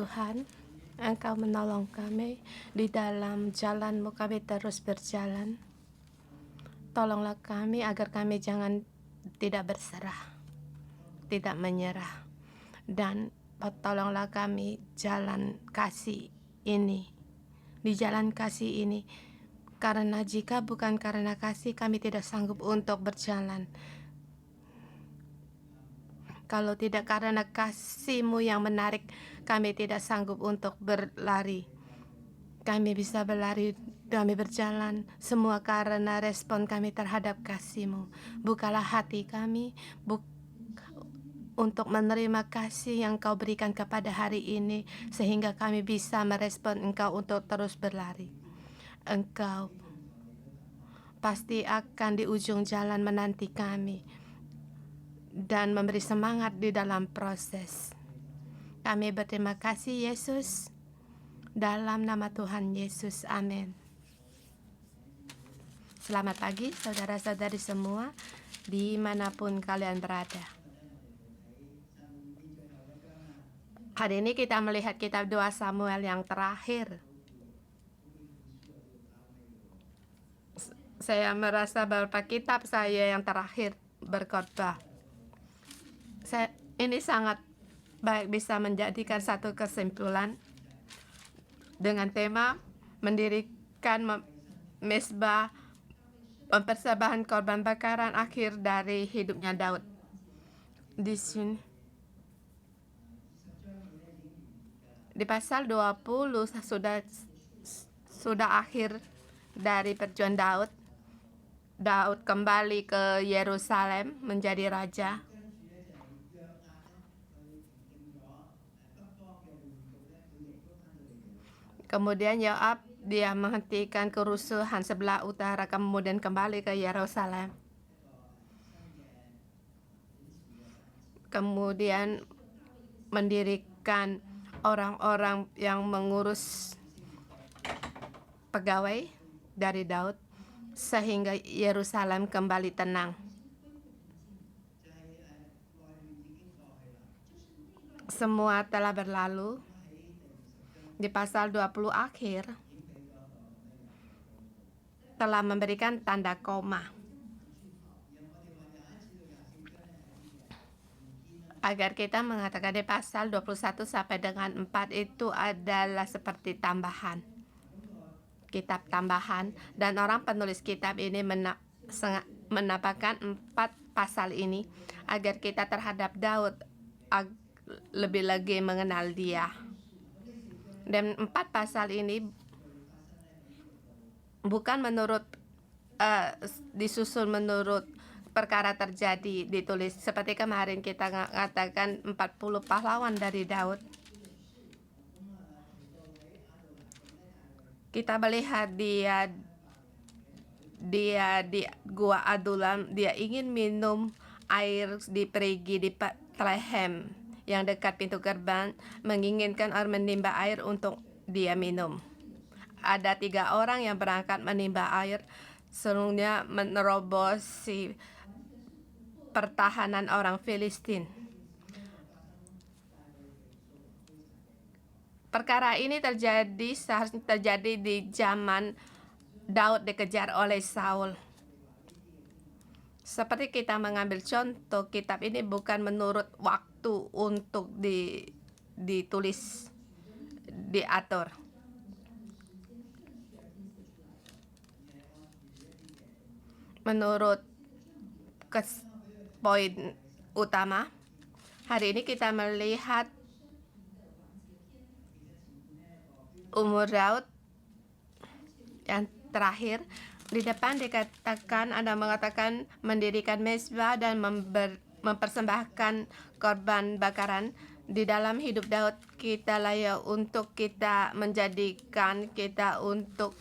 Tuhan, Engkau menolong kami di dalam jalan-Mu, kami terus berjalan. Tolonglah kami agar kami jangan tidak berserah, tidak menyerah. Dan tolonglah kami jalan kasih ini, di jalan kasih ini. Karena jika bukan karena kasih, kami tidak sanggup untuk berjalan. Kalau tidak karena kasih-Mu yang menarik, kami tidak sanggup untuk berlari. Kami bisa berlari, kami berjalan, semua karena respon kami terhadap kasih-Mu. Bukalah hati kami untuk menerima kasih yang Kau berikan kepada hari ini, sehingga kami bisa merespon Engkau untuk terus berlari. Engkau pasti akan di ujung jalan menanti kami dan memberi semangat di dalam proses. Kami berterima kasih Yesus, dalam nama Tuhan Yesus, amin. Selamat pagi saudara-saudari semua, dimanapun kalian berada. Hari ini kita melihat kitab 2 Samuel yang terakhir. Saya merasa bahwa kitab saya yang terakhir berkhotbah. Ini sangat baik bisa menjadikan satu kesimpulan dengan tema mendirikan mezbah mempersembahan korban bakaran akhir dari hidupnya Daud. Di sini di pasal 20 sudah akhir dari perjuangan Daud. Daud kembali ke Yerusalem menjadi raja. Kemudian Yoab dia menghentikan kerusuhan sebelah utara, kemudian kembali ke Yerusalem. Kemudian mendirikan orang-orang yang mengurus pegawai dari Daud, sehingga Yerusalem kembali tenang. Semua telah berlalu. Di pasal 20 akhir telah memberikan tanda koma agar kita mengatakan di pasal 21 sampai dengan 4 itu adalah seperti tambahan, kitab tambahan, dan orang penulis kitab ini menambahkan 4 pasal ini agar kita terhadap Daud lebih lagi mengenal dia. Dan 4 pasal ini bukan menurut disusun menurut perkara terjadi, ditulis seperti kemarin kita mengatakan 40 pahlawan dari Daud. Kita melihat dia di Gua Adulam, dia ingin minum air di perigi di Bethlehem yang dekat pintu gerbang, menginginkan orang menimba air untuk dia minum. Ada 3 orang yang berangkat menimba air, seluruhnya menerobosi pertahanan orang Filistin. Perkara ini seharusnya terjadi di zaman Daud dikejar oleh Saul. Seperti kita mengambil contoh, kitab ini bukan menurut waktu untuk ditulis, diatur. Menurut poin utama, hari ini kita melihat umur Daud yang terakhir. Di depan dikatakan, Anda mengatakan mendirikan mezbah dan mempersembahkan korban bakaran. Di dalam hidup Daud, kita layak untuk kita menjadikan, kita untuk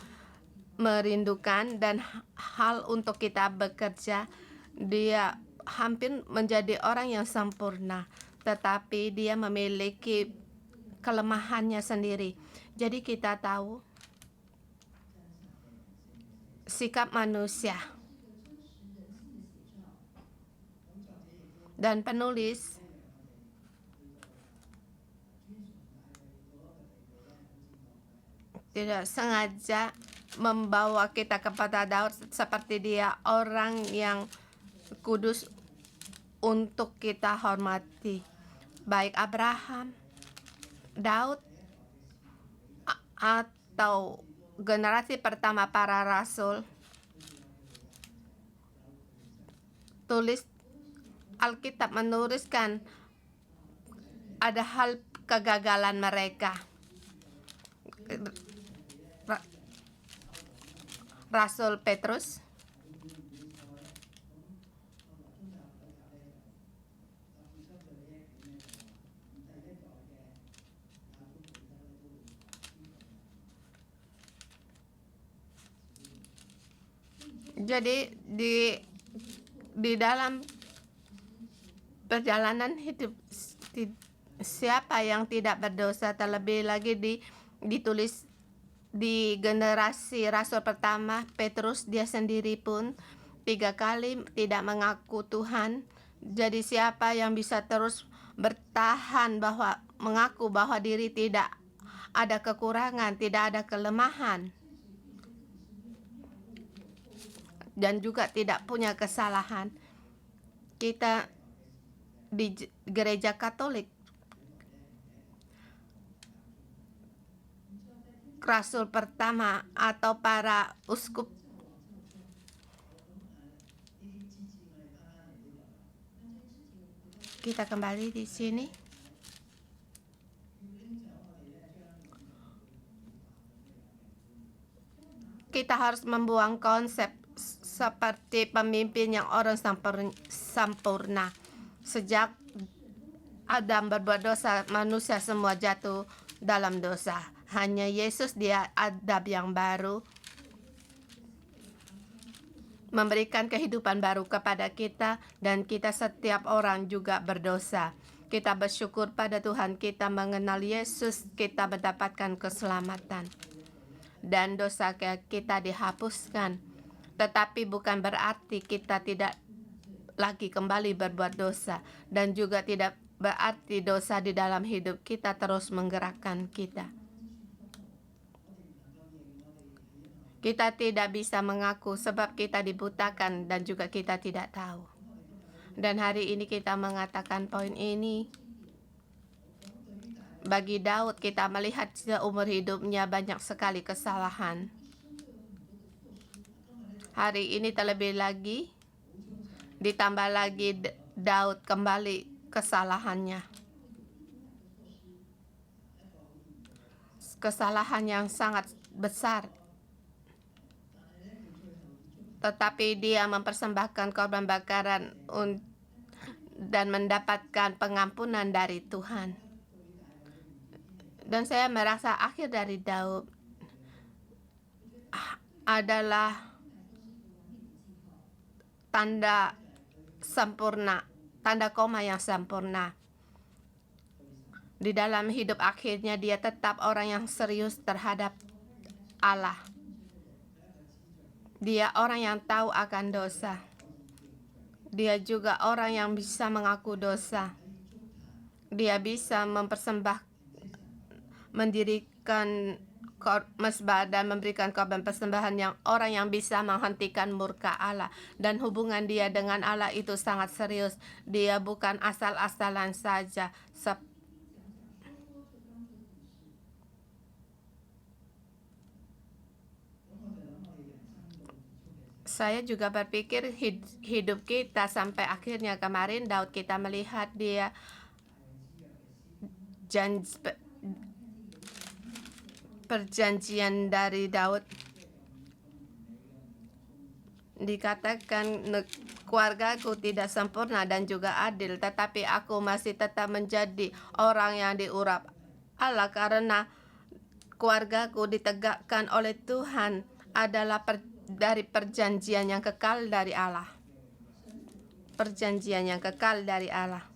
merindukan, dan hal untuk kita bekerja. Dia hampir menjadi orang yang sempurna, tetapi dia memiliki kelemahannya sendiri. Jadi kita tahu sikap manusia. Dan penulis tidak sengaja membawa kita kepada Daud seperti dia orang yang kudus untuk kita hormati. Baik Abraham, Daud, atau generasi pertama para rasul, tulis Alkitab menuliskan ada hal kegagalan mereka. Rasul Petrus, jadi di dalam perjalanan hidup siapa yang tidak berdosa, terlebih lagi ditulis di generasi rasul pertama Petrus, dia sendiri pun 3 kali tidak mengaku Tuhan. Jadi siapa yang bisa terus bertahan bahwa mengaku bahwa diri tidak ada kekurangan, tidak ada kelemahan, dan juga tidak punya kesalahan. Kita di gereja Katolik, rasul pertama atau para uskup kita kembali di sini. Kita harus membuang konsep seperti pemimpin yang orang sempurna. Sejak Adam berbuat dosa, manusia semua jatuh dalam dosa. Hanya Yesus, dia adab yang baru, memberikan kehidupan baru kepada kita, dan kita setiap orang juga berdosa. Kita bersyukur pada Tuhan, kita mengenal Yesus, kita mendapatkan keselamatan, dan dosa kita dihapuskan. Tetapi bukan berarti kita tidak lagi kembali berbuat dosa, dan juga tidak berarti dosa di dalam hidup kita terus menggerakkan kita. Kita tidak bisa mengaku sebab kita dibutakan dan juga kita tidak tahu. Dan hari ini kita mengatakan poin ini. Bagi Daud, kita melihat seumur hidupnya banyak sekali kesalahan. Hari ini terlebih lagi, ditambah lagi Daud kembali kesalahannya. Kesalahan yang sangat besar. Tetapi dia mempersembahkan korban bakaran dan mendapatkan pengampunan dari Tuhan. Dan saya merasa akhir dari Daud adalah tanda sempurna, tanda koma yang sempurna. Di dalam hidup akhirnya dia tetap orang yang serius terhadap Allah. Dia orang yang tahu akan dosa. Dia juga orang yang bisa mengaku dosa. Dia bisa mendirikan mezbah dan memberikan korban persembahan yang orang yang bisa menghentikan murka Allah. Dan hubungan dia dengan Allah itu sangat serius. Dia bukan asal-asalan saja. Saya juga berpikir hidup kita sampai akhirnya kemarin Daud, kita melihat dia perjanjian dari Daud dikatakan, keluargaku tidak sempurna dan juga adil, tetapi aku masih tetap menjadi orang yang diurap Allah karena keluargaku ditegakkan oleh Tuhan adalah dari perjanjian yang kekal dari Allah. Perjanjian yang kekal dari Allah.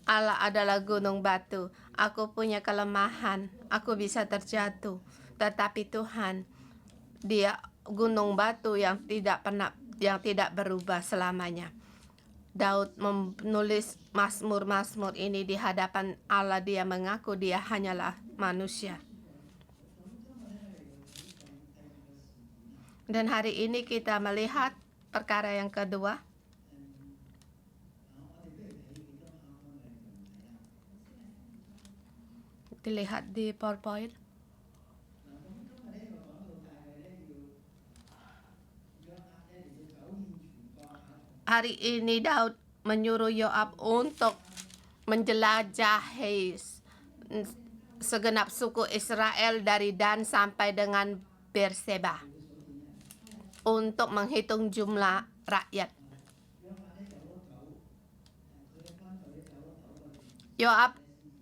Allah adalah gunung batu. Aku punya kelemahan, aku bisa terjatuh. Tetapi Tuhan, dia gunung batu yang tidak berubah selamanya. Daud menulis Mazmur-Mazmur ini di hadapan Allah. Dia mengaku dia hanyalah manusia. Dan hari ini kita melihat perkara yang kedua. Dilihat di PowerPoint. Hari ini Daud menyuruh Yoab untuk menjelajahi segenap suku Israel dari Dan sampai dengan Berseba untuk menghitung jumlah rakyat. Yoab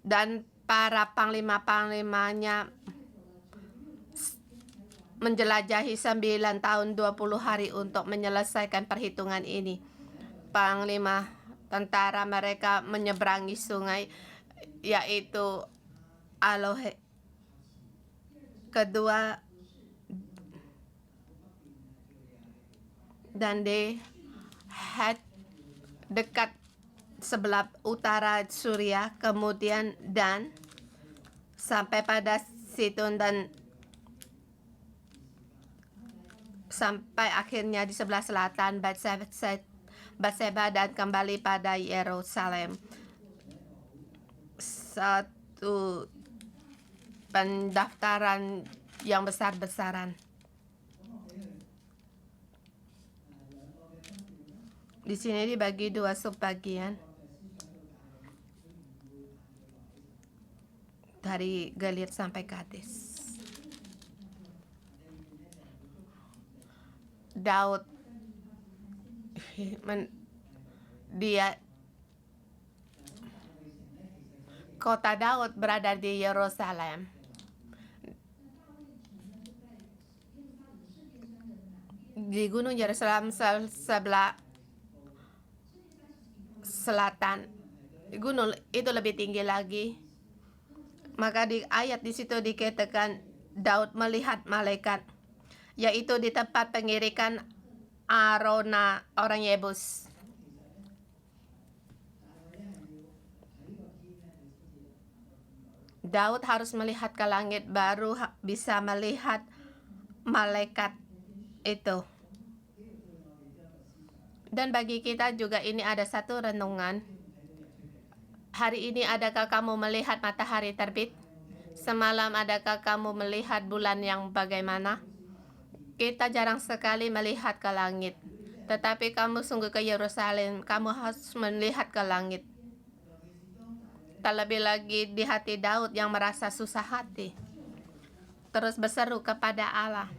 dan para panglima-panglimanya menjelajahi 9 tahun 20 hari untuk menyelesaikan perhitungan ini. Panglima tentara mereka menyeberangi sungai, yaitu Alohe. Kedua, dan di Het dekat sebelah utara Suria, kemudian Dan sampai pada Sidon, dan sampai akhirnya di sebelah selatan Batseba dan kembali pada Yerusalem. Satu pendaftaran yang besar-besaran. Di sini dibagi dua subbagian. Dari Gilead sampai Kades. Daud kota Daud berada di Yerusalem. Di Gunung Yerusalem sebelah selatan. Gunung itu lebih tinggi lagi. Maka di ayat di situ dikatakan Daud melihat malaikat, yaitu di tempat pengirikan Arona orang Yebus. Daud harus melihat ke langit baru bisa melihat malaikat itu. Dan bagi kita juga ini ada satu renungan. Hari ini adakah kamu melihat matahari terbit? Semalam adakah kamu melihat bulan yang bagaimana? Kita jarang sekali melihat ke langit. Tetapi kamu sungguh ke Yerusalem, kamu harus melihat ke langit. Terlebih lagi di hati Daud yang merasa susah hati, terus berseru kepada Allah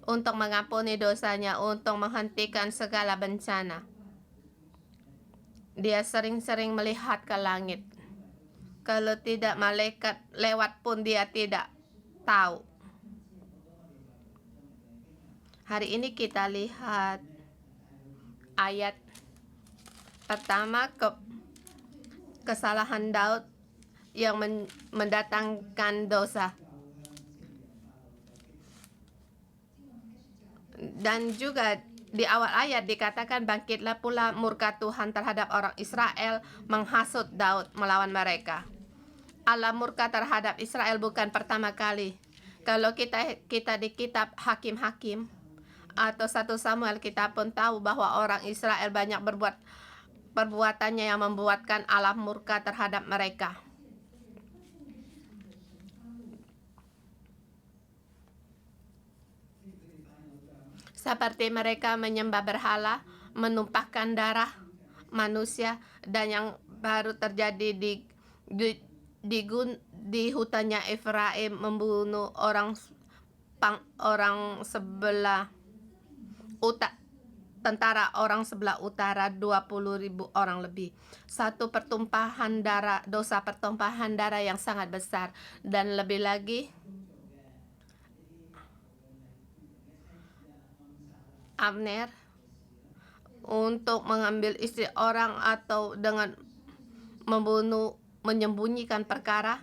untuk mengampuni dosanya, untuk menghentikan segala bencana. Dia sering-sering melihat ke langit. Kalau tidak malaikat lewat pun dia tidak tahu. Hari ini kita lihat ayat pertama, kesalahan Daud yang mendatangkan dosa. Dan juga di awal ayat dikatakan bangkitlah pula murka Tuhan terhadap orang Israel, menghasut Daud melawan mereka. Allah murka terhadap Israel bukan pertama kali. Kalau kita di kitab Hakim-Hakim atau 1 Samuel, kita pun tahu bahwa orang Israel banyak berbuat perbuatannya yang membuatkan Allah murka terhadap mereka. Seperti mereka menyembah berhala, menumpahkan darah manusia, dan yang baru terjadi di hutannya Efraim, membunuh orang sebelah tentara orang sebelah utara 20.000 orang lebih. Satu pertumpahan darah, dosa pertumpahan darah yang sangat besar. Dan lebih lagi, Abner untuk mengambil istri orang atau dengan membunuh, menyembunyikan perkara.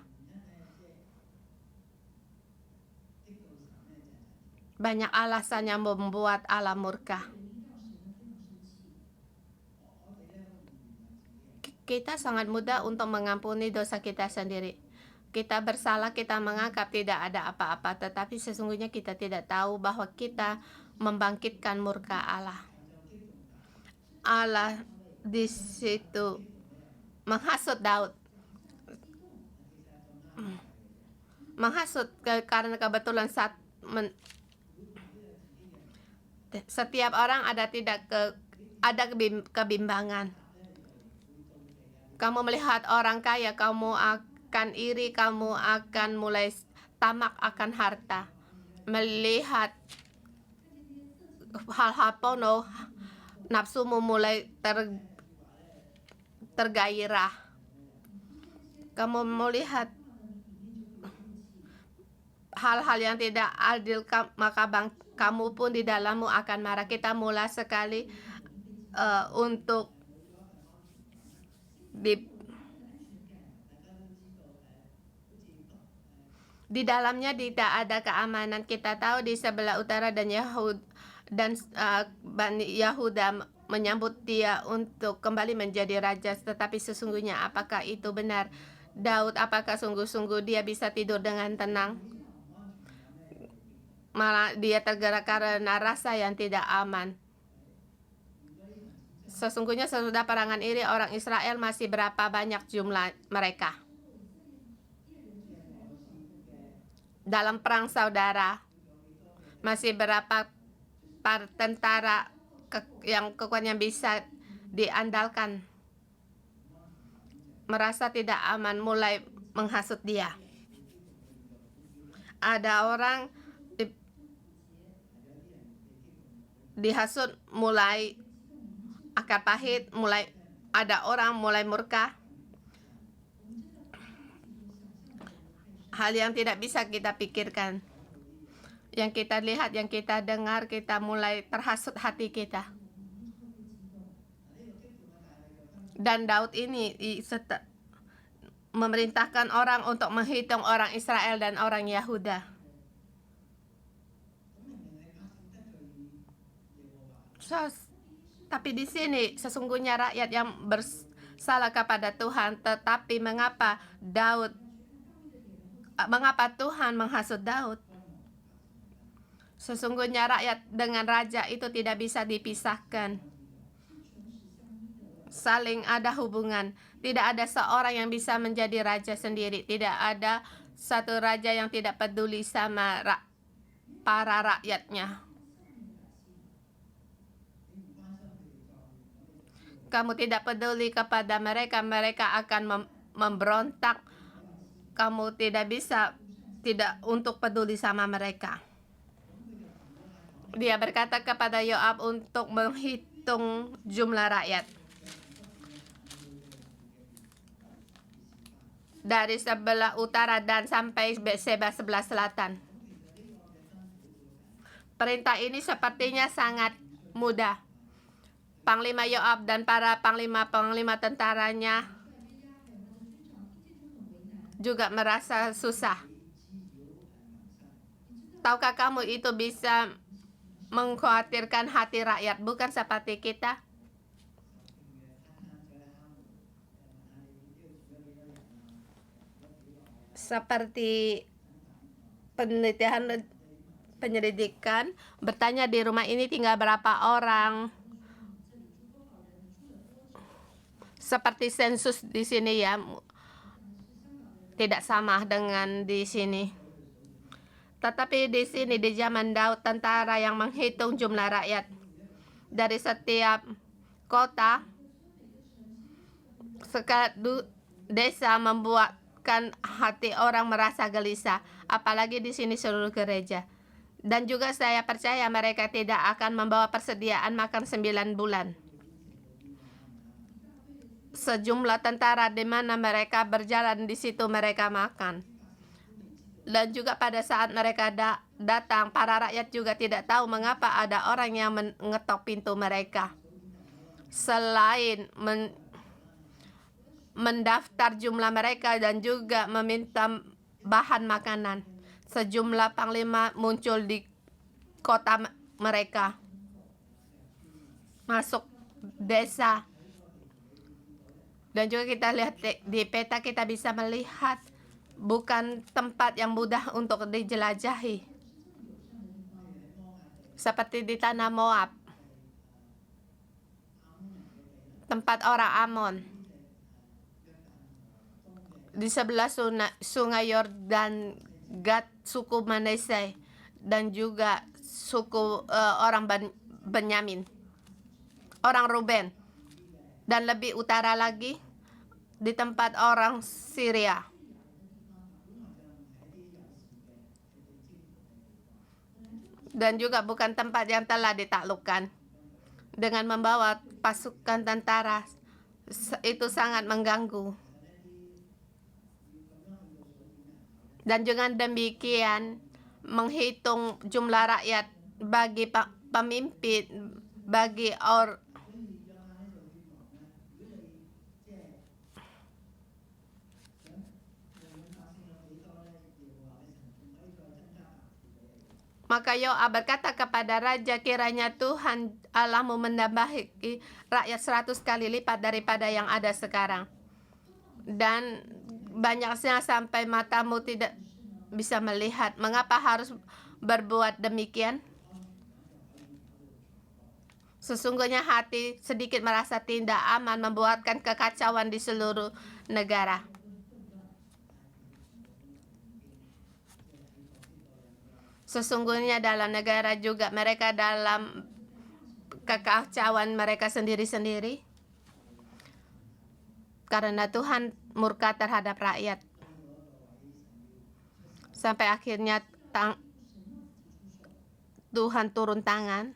Banyak alasan yang membuat Allah murka. Kita sangat mudah untuk mengampuni dosa kita sendiri. Kita bersalah, kita menganggap tidak ada apa-apa, tetapi sesungguhnya kita tidak tahu bahwa kita membangkitkan murka Allah. Allah di situ menghasut Daud, karena kebetulan setiap orang ada kebimbangan. Kamu melihat orang kaya, kamu akan iri, kamu akan mulai tamak akan harta. Melihat hal-hal penuh, nafsumu mulai tergairah. Kamu melihat hal-hal yang tidak adil, maka kamu pun di dalammu akan marah. Kita mulai sekali untuk di dalamnya tidak ada keamanan. Kita tahu di sebelah utara dan Bani Yahuda menyambut dia untuk kembali menjadi raja. Tetapi sesungguhnya apakah itu benar? Daud, apakah sungguh-sungguh dia bisa tidur dengan tenang? Malah dia tergerak karena rasa yang tidak aman. Sesungguhnya sesudah perangan ini orang Israel masih berapa banyak jumlah mereka. Dalam perang saudara, masih berapa tentara yang kekuatan yang bisa diandalkan merasa tidak aman, mulai menghasut dia. Ada orang dihasut, mulai akar pahit, mulai ada orang mulai murka. Hal yang tidak bisa kita pikirkan, yang kita lihat, yang kita dengar, kita mulai terhasut hati kita. Dan Daud ini memerintahkan orang untuk menghitung orang Israel dan orang Yahuda. Tapi di sini sesungguhnya rakyat yang bersalah kepada Tuhan. Tetapi mengapa Tuhan menghasut Daud? Sesungguhnya rakyat dengan raja itu tidak bisa dipisahkan. Saling ada hubungan. Tidak ada seorang yang bisa menjadi raja sendiri. Tidak ada satu raja yang tidak peduli sama para rakyatnya. Kamu tidak peduli kepada mereka, mereka akan memberontak. Kamu tidak bisa untuk peduli sama mereka. Dia berkata kepada Yoab untuk menghitung jumlah rakyat. Dari sebelah utara dan sampai sebelah selatan. Perintah ini sepertinya sangat mudah. Panglima Yoab dan para panglima tentaranya juga merasa susah. Tahukah kamu itu bisa mengkhawatirkan hati rakyat, bukan seperti kita? Seperti penyelidikan bertanya di rumah ini tinggal berapa orang. Seperti sensus di sini ya, tidak sama dengan di sini. Tetapi di sini di zaman Daud, tentara yang menghitung jumlah rakyat dari setiap kota, desa, membuatkan hati orang merasa gelisah. Apalagi di sini seluruh gereja. Dan juga saya percaya mereka tidak akan membawa persediaan makan 9 bulan. Sejumlah tentara di mana mereka berjalan, di situ mereka makan. Dan juga pada saat mereka datang, para rakyat juga tidak tahu mengapa ada orang yang mengetok pintu mereka. Selain mendaftar jumlah mereka dan juga meminta bahan makanan, sejumlah panglima muncul di kota mereka, masuk desa. Dan juga kita lihat di peta, kita bisa melihat bukan tempat yang mudah untuk dijelajahi. seperti di tanah Moab, tempat orang Amon, di sebelah sungai Yordan, Gad suku Manase, dan juga suku orang Benyamin, orang Ruben, dan lebih utara lagi di tempat orang Syria. Dan juga bukan tempat yang telah ditaklukkan. Dengan membawa pasukan tentara, itu sangat mengganggu. Dan dengan demikian menghitung jumlah rakyat bagi pemimpin, bagi maka Yoab berkata kepada raja, kiranya Tuhan Allahmu menambahi rakyat 100 kali lipat daripada yang ada sekarang. Dan banyaknya sampai matamu tidak bisa melihat. Mengapa harus berbuat demikian? Sesungguhnya hati sedikit merasa tidak aman membuatkan kekacauan di seluruh negara. Sesungguhnya dalam negara juga mereka dalam kekacauan mereka sendiri-sendiri, karena Tuhan murka terhadap rakyat. Sampai akhirnya Tuhan turun tangan,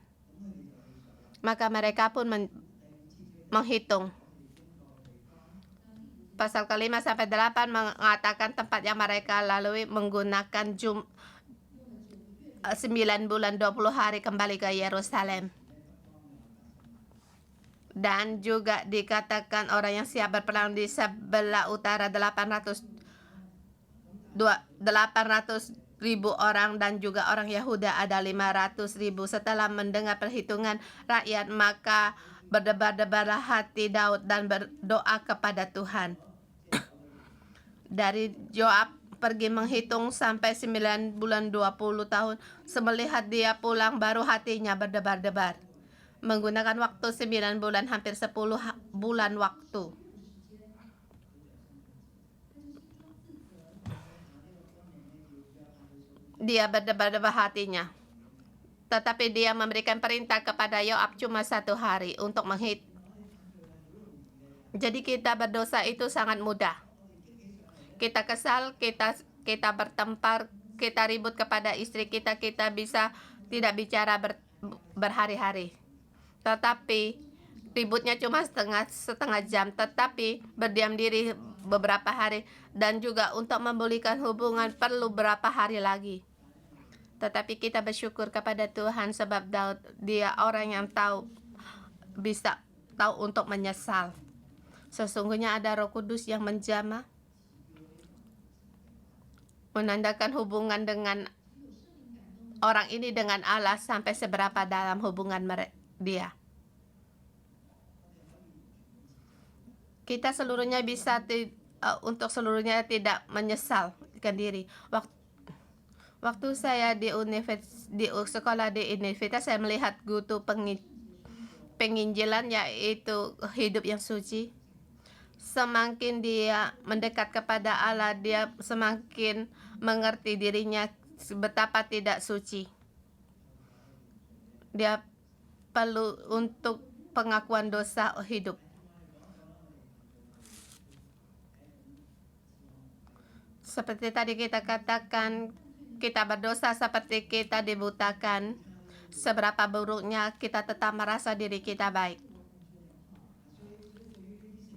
maka mereka pun menghitung. Pasal ke-5 sampai 8 mengatakan tempat yang mereka lalui menggunakan 9 bulan 20 hari kembali ke Yerusalem. Dan juga dikatakan orang yang siap berperang di sebelah utara 800.000 orang, dan juga orang Yahuda ada 500.000. Setelah mendengar perhitungan rakyat, maka berdebar-debarlah hati Daud dan berdoa kepada Tuhan. Dari Yoab pergi menghitung sampai 9 bulan 20 tahun. Melihat dia pulang, baru hatinya berdebar-debar. Menggunakan waktu 9 bulan, hampir 10 bulan waktu. Dia berdebar-debar hatinya. Tetapi dia memberikan perintah kepada Yoab cuma 1 hari untuk menghitung. Jadi kita berdosa itu sangat mudah. Kita kesal, kita bertempar, kita ribut kepada istri kita, kita bisa tidak bicara berhari-hari. Tetapi ributnya cuma setengah jam, tetapi berdiam diri beberapa hari, dan juga untuk memulihkan hubungan perlu berapa hari lagi. Tetapi kita bersyukur kepada Tuhan sebab Daud, dia orang yang bisa tahu untuk menyesal. Sesungguhnya ada Roh Kudus yang menjamah, menandakan hubungan dengan orang ini dengan Allah sampai seberapa dalam hubungan dia. Kita seluruhnya bisa untuk seluruhnya tidak menyesalkan diri. Waktu saya di sekolah di universitas, saya melihat gutu penginjilan, yaitu hidup yang suci. Semakin dia mendekat kepada Allah, dia semakin mengerti dirinya betapa tidak suci. Dia perlu untuk pengakuan dosa hidup. Seperti tadi kita katakan, kita berdosa seperti kita dibutakan. Seberapa buruknya kita tetap merasa diri kita baik.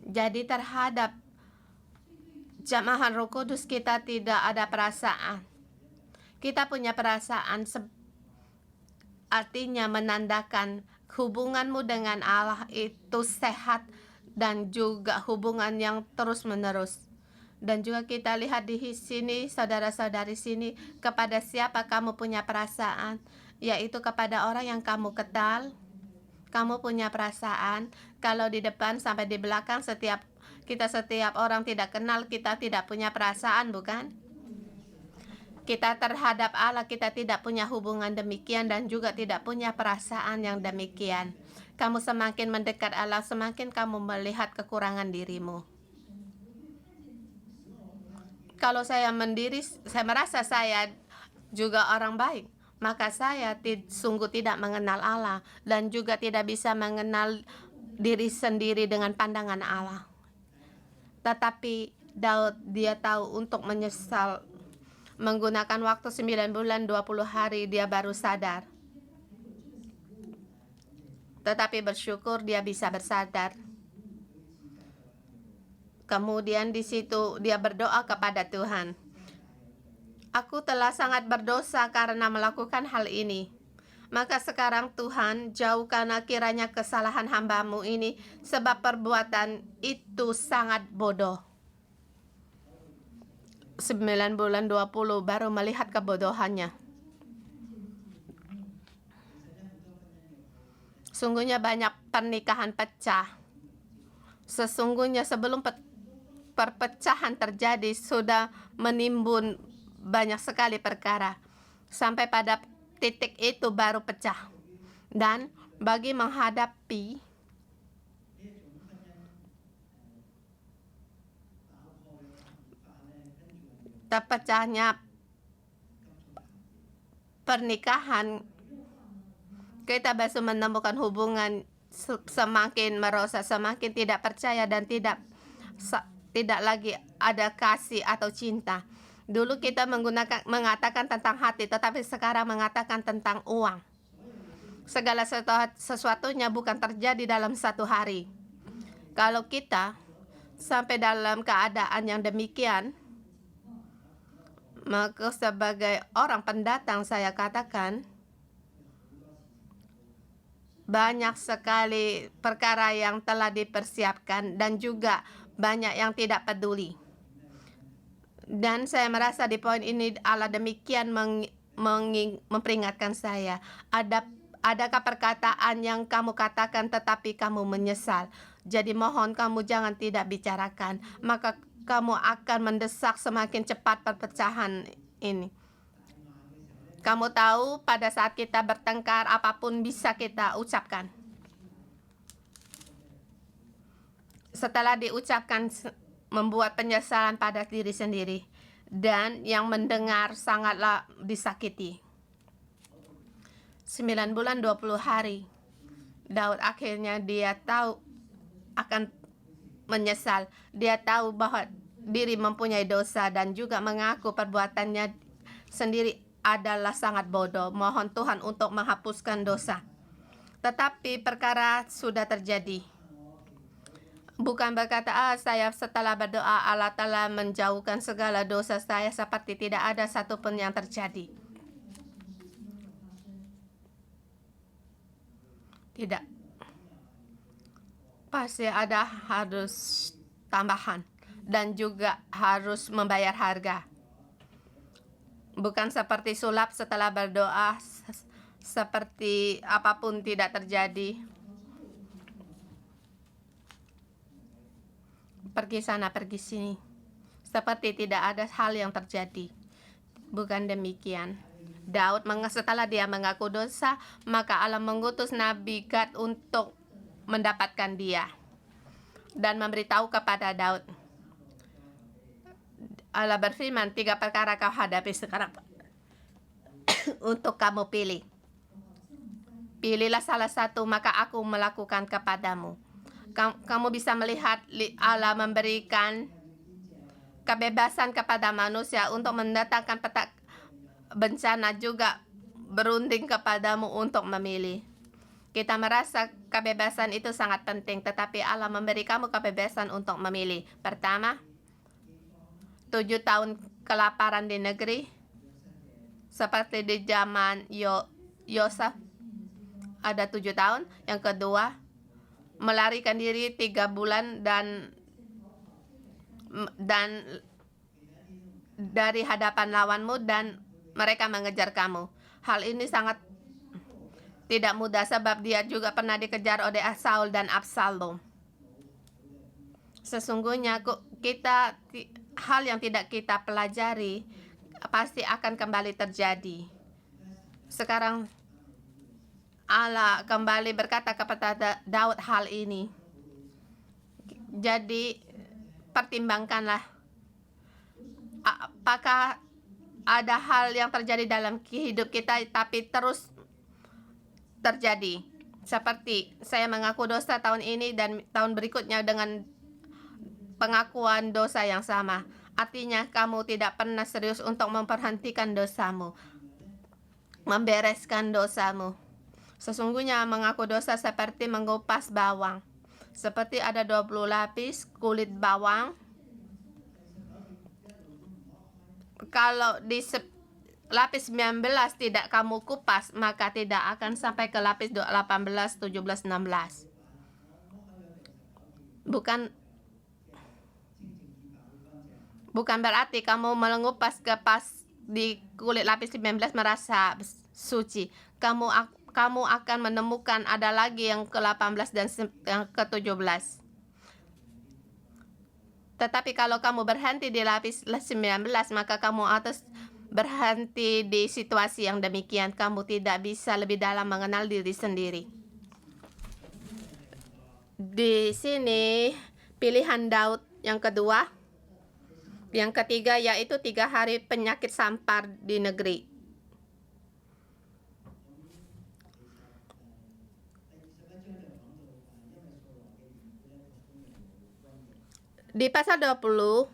Jadi terhadap jamahan Roh Kudus kita tidak ada perasaan. Kita punya perasaan, artinya menandakan hubunganmu dengan Allah itu sehat, dan juga hubungan yang terus-menerus. Dan juga kita lihat di sini, saudara-saudari sini, kepada siapa kamu punya perasaan, yaitu kepada orang yang kamu kenal. Kamu punya perasaan. Kalau di depan sampai di belakang, setiap orang tidak kenal, kita tidak punya perasaan, bukan? kita terhadap Allah, kita tidak punya hubungan demikian dan juga tidak punya perasaan yang demikian. Kamu semakin mendekat Allah, semakin kamu melihat kekurangan dirimu. Kalau saya saya merasa saya juga orang baik, maka saya sungguh tidak mengenal Allah dan juga tidak bisa mengenal diri sendiri dengan pandangan Allah. Tetapi Daud, dia tahu untuk menyesal. Menggunakan waktu 9 bulan 20 hari dia baru sadar. Tetapi bersyukur dia bisa bersadar. Kemudian di situ dia berdoa kepada Tuhan. Aku telah sangat berdosa karena melakukan hal ini. Maka sekarang Tuhan, jauhkan kiranya kesalahan hamba-Mu ini, sebab perbuatan itu sangat bodoh. 9 bulan 20 baru melihat kebodohannya. Sungguhnya banyak pernikahan pecah. Sesungguhnya sebelum perpecahan terjadi sudah menimbun banyak sekali perkara. Sampai pada titik itu baru pecah. Dan bagi menghadapi terpecahnya pernikahan, kita bisa menemukan hubungan semakin merosak, semakin tidak percaya dan tidak lagi ada kasih atau cinta. Dulu kita mengatakan tentang hati, tetapi sekarang mengatakan tentang uang. Segala sesuatunya bukan terjadi dalam satu hari. Kalau kita sampai dalam keadaan yang demikian, maka sebagai orang pendatang saya katakan banyak sekali perkara yang telah dipersiapkan dan juga banyak yang tidak peduli. Dan saya merasa di poin ini Allah demikian memperingatkan saya. Adakah perkataan yang kamu katakan tetapi kamu menyesal? Jadi mohon kamu jangan tidak bicarakan. Maka kamu akan mendesak semakin cepat perpecahan ini. Kamu tahu pada saat kita bertengkar apapun bisa kita ucapkan. Setelah diucapkan membuat penyesalan pada diri sendiri. Dan yang mendengar sangatlah disakiti. 9 bulan 20 hari. Daud akhirnya dia tahu akan menyesal. Dia tahu bahwa diri mempunyai dosa dan juga mengaku perbuatannya sendiri adalah sangat bodoh. Mohon Tuhan untuk menghapuskan dosa. Tetapi perkara sudah terjadi. Bukan berkata, saya setelah berdoa Allah telah menjauhkan segala dosa saya, seperti tidak ada satupun yang terjadi. Tidak. Pasti ada harus tambahan dan juga harus membayar harga. Bukan seperti sulap setelah berdoa, seperti apapun tidak terjadi. Pergi sana, pergi sini. Seperti tidak ada hal yang terjadi. Bukan demikian. Daud setelah dia mengaku dosa, maka Allah mengutus Nabi Gad untuk mendapatkan dia dan memberitahu kepada Daud. Allah berfirman, 3 perkara kau hadapi sekarang untuk kamu pilih. Pilihlah salah satu, maka aku melakukan kepadamu. Kamu bisa melihat Allah memberikan kebebasan kepada manusia untuk mendatangkan bencana, juga berunding kepadamu untuk memilih. Kita merasa kebebasan itu sangat penting, tetapi Allah memberi kamu kebebasan untuk memilih. Pertama, 7 tahun kelaparan di negeri, seperti di zaman Yosef, ada 7 tahun. Yang kedua, melarikan diri 3 bulan dan dari hadapan lawanmu dan mereka mengejar kamu. Hal ini sangat tidak mudah sebab dia juga pernah dikejar oleh Saul dan Absalom. Sesungguhnya hal yang tidak kita pelajari pasti akan kembali terjadi. Sekarang Allah kembali berkata kepada Daud hal ini. Jadi pertimbangkanlah apakah ada hal yang terjadi dalam hidup kita tapi terus terjadi. Seperti saya mengaku dosa tahun ini dan tahun berikutnya dengan pengakuan dosa yang sama. Artinya kamu tidak pernah serius untuk memperhentikan dosamu, membereskan dosamu. Sesungguhnya mengaku dosa seperti mengupas bawang. Seperti ada 20 lapis kulit bawang. Kalau di lapis 19 tidak kamu kupas, maka tidak akan sampai ke lapis 18, 17, 16. Bukan berarti kamu mengupas kepas di kulit lapis 19 merasa suci. Kamu akan menemukan ada lagi yang ke-18 dan yang ke-17. Tetapi kalau kamu berhenti di lapis 19, maka kamu harus berhenti di situasi yang demikian. Kamu tidak bisa lebih dalam mengenal diri sendiri. Di sini pilihan Daud yang kedua. Yang ketiga yaitu 3 hari penyakit sampar di negeri. Di pasal 20,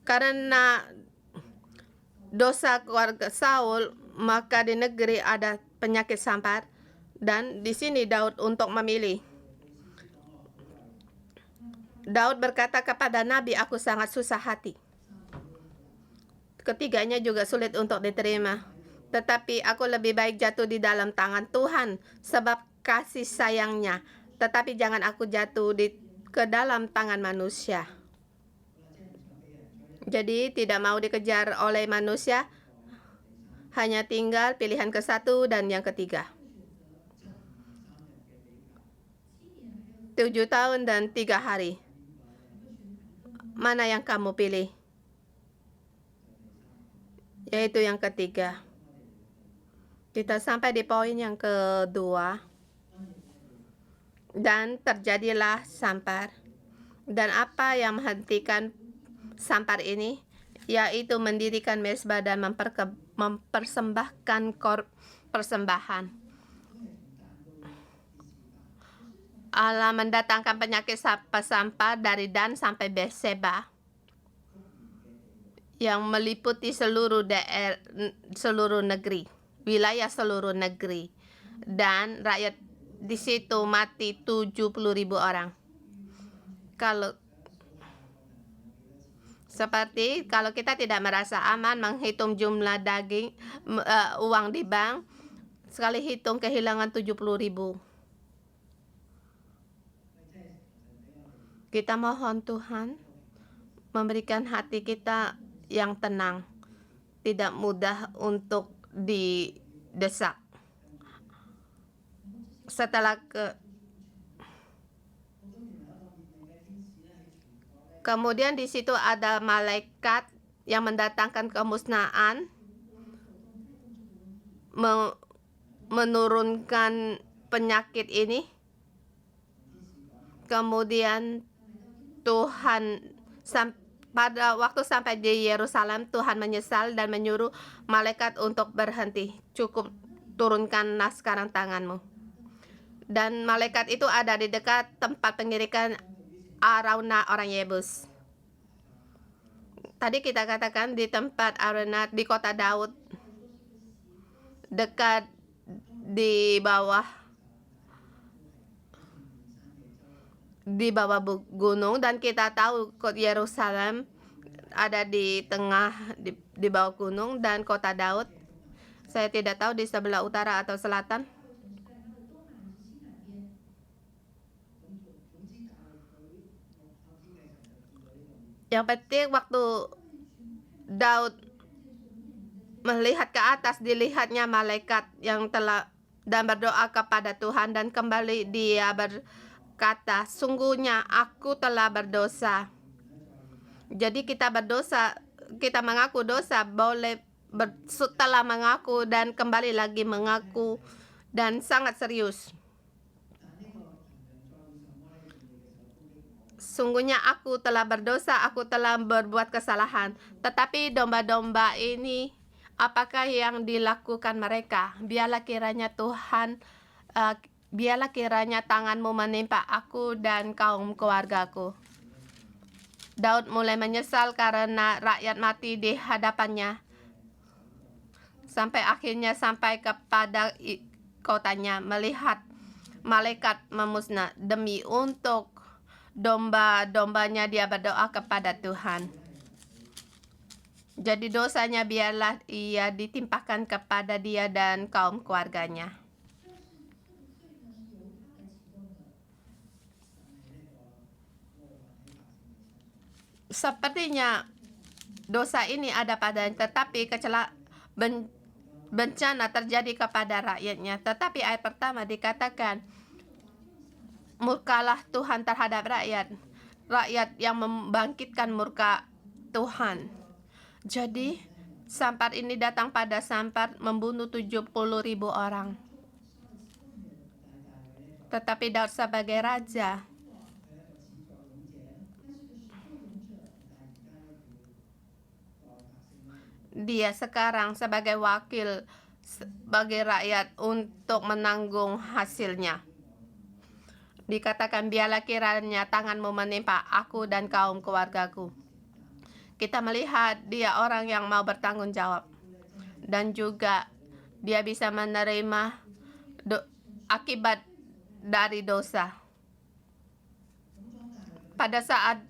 karena dosa keluarga Saul, maka di negeri ada penyakit sampar. Dan di sini Daud untuk memilih. Daud berkata kepada Nabi, aku sangat susah hati. Ketiganya juga sulit untuk diterima. Tetapi aku lebih baik jatuh di dalam tangan Tuhan sebab kasih sayangnya. Tetapi jangan aku jatuh ke dalam tangan manusia. Jadi tidak mau dikejar oleh manusia, hanya tinggal pilihan ke-1 dan yang ketiga. 7 tahun dan 3 hari. Mana yang kamu pilih? Yaitu yang ketiga. Kita sampai di poin yang kedua. Dan terjadilah sampar. Dan apa yang menghentikan sampar ini? Yaitu mendirikan mezbah dan mempersembahkan persembahan. Allah mendatangkan penyakit sampar dari Dan sampai Berseba yang meliputi seluruh negeri, wilayah seluruh negeri, dan rakyat di situ mati 70.000 orang. Kalau kita tidak merasa aman menghitung jumlah uang di bank, sekali hitung kehilangan 70.000. Kita mohon Tuhan memberikan hati kita yang tenang, tidak mudah untuk didesak. Kemudian di situ ada malaikat yang mendatangkan kemusnahan, menurunkan penyakit ini. Kemudian Tuhan pada waktu sampai di Yerusalem, Tuhan menyesal dan menyuruh malaikat untuk berhenti. Cukup turunkanlah sekarang tanganmu. Dan malaikat itu ada di dekat tempat pengirikan Araunah orang Yebus. Tadi kita katakan di tempat Araunah di kota Daud, dekat di bawah gunung, dan kita tahu kota Yerusalem ada di tengah di bawah gunung, dan kota Daud saya tidak tahu di sebelah utara atau selatan. Yang penting waktu Daud melihat ke atas, dilihatnya malaikat yang telah dan berdoa kepada Tuhan, dan kembali dia berkata, sungguhnya aku telah berdosa. Jadi kita berdosa, kita mengaku dosa boleh setelah mengaku dan kembali lagi mengaku dan sangat serius. Sungguhnya aku telah berdosa, aku telah berbuat kesalahan. Tetapi domba-domba ini, apakah yang dilakukan mereka? Biarlah kiranya Tuhan, biarlah kiranya tangan-Mu menimpa aku dan kaum keluargaku. Daud mulai menyesal karena rakyat mati di hadapannya. Sampai akhirnya sampai kepada kotanya melihat malaikat memusnah. Demi untuk domba-dombanya dia berdoa kepada Tuhan. Jadi dosanya biarlah ia ditimpakan kepada dia dan kaum keluarganya. Sepertinya dosa ini ada padanya, tetapi bencana terjadi kepada rakyatnya. Tetapi ayat pertama dikatakan, murkalah Tuhan terhadap rakyat yang membangkitkan murka Tuhan. Jadi Sampar ini datang pada Sampar membunuh 70.000 orang. Tetapi Daud sebagai raja, dia sekarang sebagai wakil bagi rakyat untuk menanggung hasilnya. Dikatakan, biarlah kiranya tangan-Mu menimpa aku dan kaum keluargaku. Kita melihat dia orang yang mau bertanggung jawab. Dan juga dia bisa menerima akibat dari dosa. Pada saat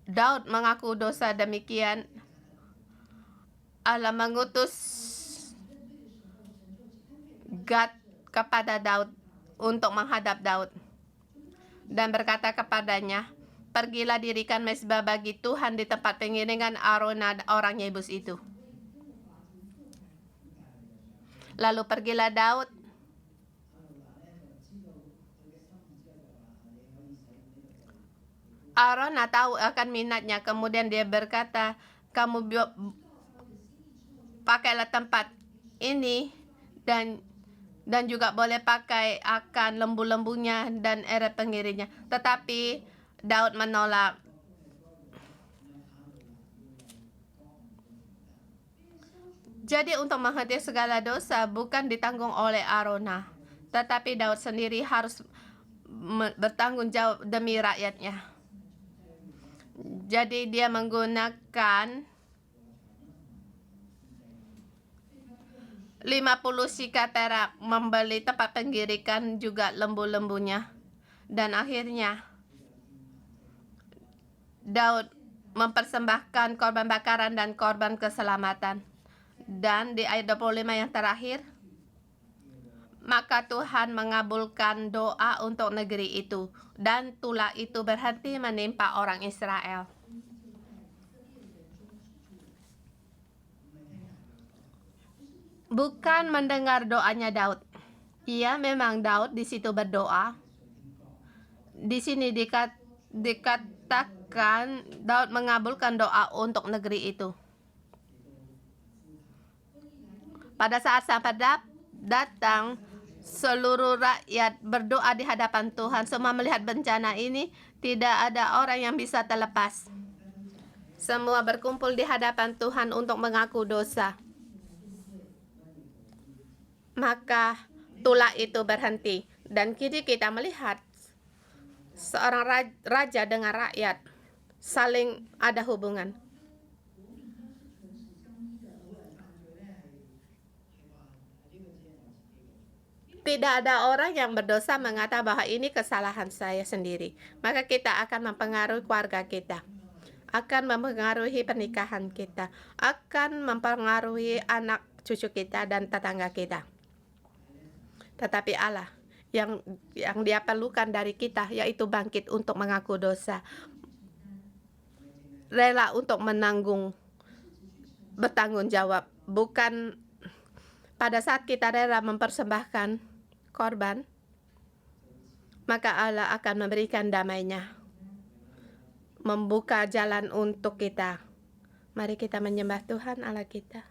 Daud mengaku dosa demikian, Allah mengutus Gad kepada Daud untuk menghadap Daud dan berkata kepadanya, pergilah dirikan mezbah bagi Tuhan di tempat pengiringan Araunah orang Yebus itu. Lalu pergilah Daud Araunah tahu akan minatnya, kemudian dia berkata, kamu pakailah tempat ini dan juga boleh pakai akan lembu-lembunya dan eret pengiringnya. Tetapi Daud menolak. Jadi untuk menghentikan segala dosa bukan ditanggung oleh Araunah, tetapi Daud sendiri harus bertanggung jawab demi rakyatnya. Jadi dia menggunakan 50 sikat perak membeli tempat penggirikan juga lembu-lembunya. Dan akhirnya Daud mempersembahkan korban bakaran dan korban keselamatan. Dan di ayat 25 yang terakhir, maka Tuhan mengabulkan doa untuk negeri itu, dan tulah itu berhenti menimpa orang Israel. Bukan mendengar doanya Daud. Iya, memang Daud di situ berdoa. Di sini dikatakan Daud mengabulkan doa untuk negeri itu. Pada saat sampai datang, seluruh rakyat berdoa di hadapan Tuhan. Semua melihat bencana ini, tidak ada orang yang bisa terlepas. Semua berkumpul di hadapan Tuhan untuk mengaku dosa. Maka tulah itu berhenti. Dan kini kita melihat seorang raja dengan rakyat saling ada hubungan. Tidak ada orang yang berdosa mengatakan bahwa ini kesalahan saya sendiri. Maka kita akan mempengaruhi keluarga kita, akan mempengaruhi pernikahan kita, akan mempengaruhi anak cucu kita dan tetangga kita. Tetapi Allah yang dia perlukan dari kita yaitu bangkit untuk mengaku dosa, rela untuk menanggung, bertanggung jawab. Bukan pada saat kita rela mempersembahkan korban, maka Allah akan memberikan damai-Nya, membuka jalan untuk kita Mari kita menyembah Tuhan Allah kita.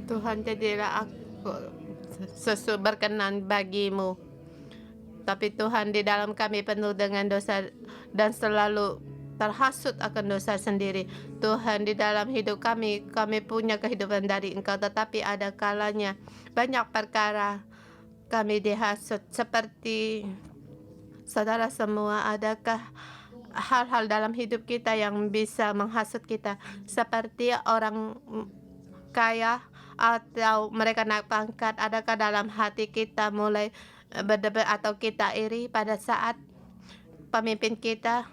Tuhan, jadilah aku berkenan bagimu. Tapi Tuhan, di dalam kami penuh dengan dosa dan selalu terhasut akan dosa sendiri. Tuhan, di dalam hidup kami punya kehidupan dari Engkau, tetapi ada kalanya banyak perkara kami dihasut. Seperti saudara semua, adakah hal-hal dalam hidup kita yang bisa menghasut kita? Seperti orang kaya atau mereka naik pangkat, adakah dalam hati kita mulai berdebat atau kita iri pada saat pemimpin kita,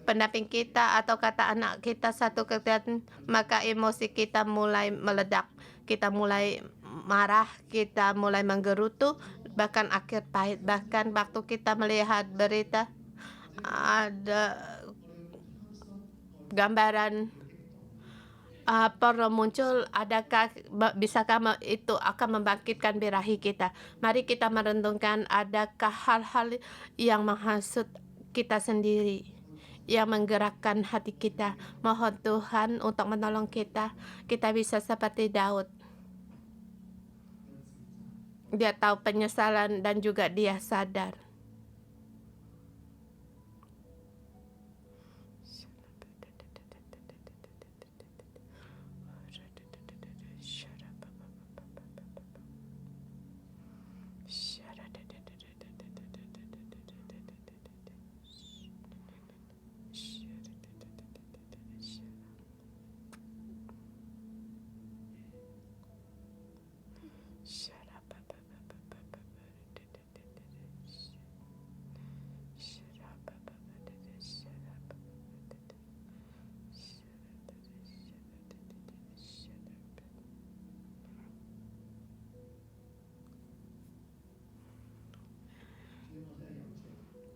pendamping kita, atau kata anak kita satu kegiatan, maka emosi kita mulai meledak, kita mulai marah, kita mulai menggerutu, bahkan akhir pahit. Bahkan waktu kita melihat berita ada gambaran porno muncul, adakah bisakah itu akan membangkitkan birahi kita? Mari kita merenungkan, adakah hal-hal yang menghasut kita sendiri, yang menggerakkan hati kita? Mohon Tuhan untuk menolong kita bisa seperti Daud. Dia tahu penyesalan dan juga dia sadar.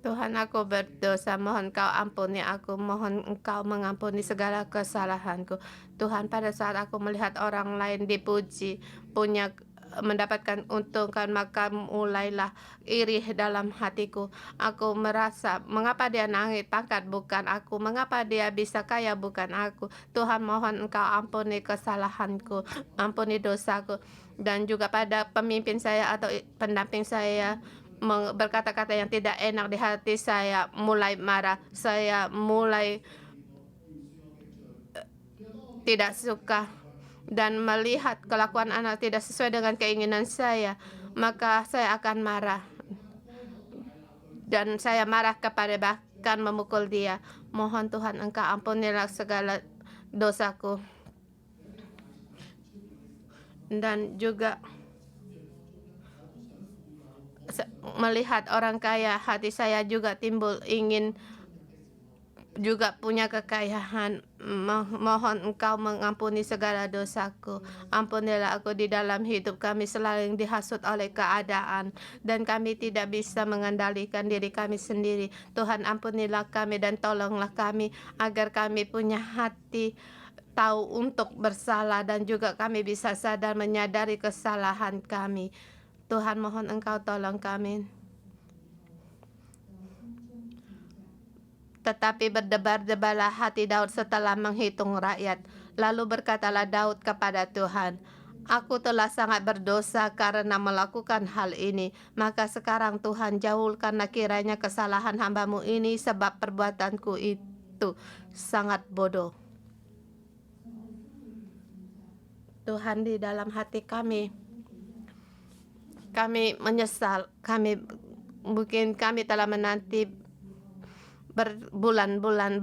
Tuhan, aku berdosa, mohon Kau ampuni aku, mohon Engkau mengampuni segala kesalahanku. Tuhan, pada saat aku melihat orang lain dipuji, mendapatkan untungan, maka mulailah iri dalam hatiku. Aku merasa, mengapa dia naik pangkat bukan aku, mengapa dia bisa kaya bukan aku. Tuhan, mohon Engkau ampuni kesalahanku, ampuni dosaku. Dan juga pada pemimpin saya atau pendamping saya berkata-kata yang tidak enak di hati, saya mulai marah, saya mulai tidak suka, dan melihat kelakuan anak tidak sesuai dengan keinginan saya, maka saya akan marah, dan saya marah kepada bahkan memukul dia. Mohon Tuhan, Engkau ampunilah segala dosaku. Dan juga melihat orang kaya, hati saya juga timbul ingin juga punya kekayaan. Mohon Engkau mengampuni segala dosaku. Ampunilah aku di dalam hidup kami selalu dihasut oleh keadaan, dan kami tidak bisa mengendalikan diri kami sendiri. Tuhan, ampunilah kami dan tolonglah kami agar kami punya hati tahu untuk bersalah, dan juga kami bisa sadar menyadari kesalahan kami. Tuhan, mohon Engkau tolong kami. Tetapi berdebar-debarlah hati Daud setelah menghitung rakyat. Lalu berkatalah Daud kepada Tuhan, aku telah sangat berdosa karena melakukan hal ini. Maka sekarang Tuhan, jauhkanlah kiranya kesalahan hamba-Mu ini, sebab perbuatanku itu sangat bodoh. Tuhan, di dalam hati kami menyesal. Mungkin kami telah menanti berbulan-bulan,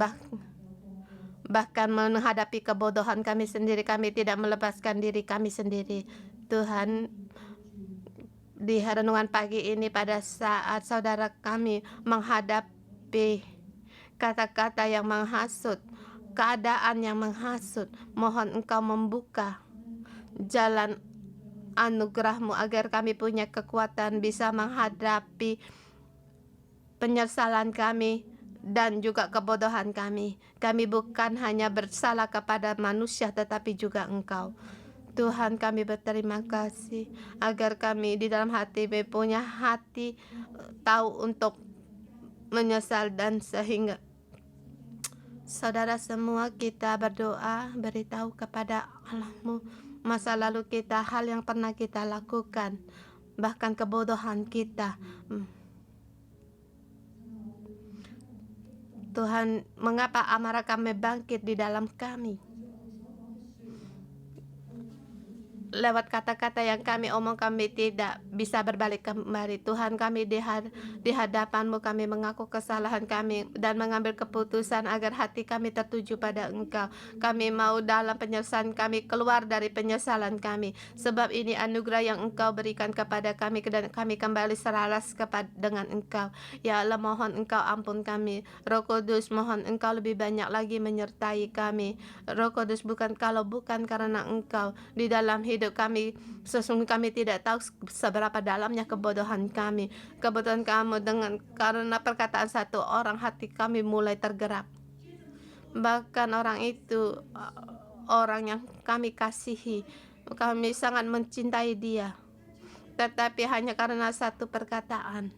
bahkan menghadapi kebodohan kami sendiri. Kami tidak melepaskan diri kami sendiri. Tuhan, di renungan pagi ini, pada saat saudara kami menghadapi kata-kata yang menghasut, keadaan yang menghasut, mohon Engkau membuka jalan anugerah-Mu agar kami punya kekuatan bisa menghadapi penyesalan kami dan juga kebodohan kami. Kami bukan hanya bersalah kepada manusia, tetapi juga Engkau. Tuhan, kami berterima kasih agar kami di dalam hati punya hati tahu untuk menyesal, dan sehingga saudara semua kita berdoa, beritahu kepada Allah-Mu, masa lalu kita, hal yang pernah kita lakukan, bahkan kebodohan kita. Tuhan, mengapa amarah kami bangkit di dalam kami? Lewat kata-kata yang kami omong, kami tidak bisa berbalik kembali. Tuhan, kami di hadapan-Mu, kami mengaku kesalahan kami dan mengambil keputusan agar hati kami tertuju pada Engkau. Kami mau dalam penyesalan kami, keluar dari penyesalan kami. Sebab ini anugerah yang Engkau berikan kepada kami, dan kami kembali seralas dengan Engkau. Ya Allah, mohon Engkau ampun kami. Roh Kudus, mohon Engkau lebih banyak lagi menyertai kami. Roh Kudus, bukan karena Engkau di dalam hidup kami, sesungguhnya kami tidak tahu seberapa dalamnya kebodohan kami. Kebodohan kamu karena perkataan satu orang, hati kami mulai tergerak. Bahkan orang itu orang yang kami kasihi, kami sangat mencintai dia, tetapi hanya karena satu perkataan,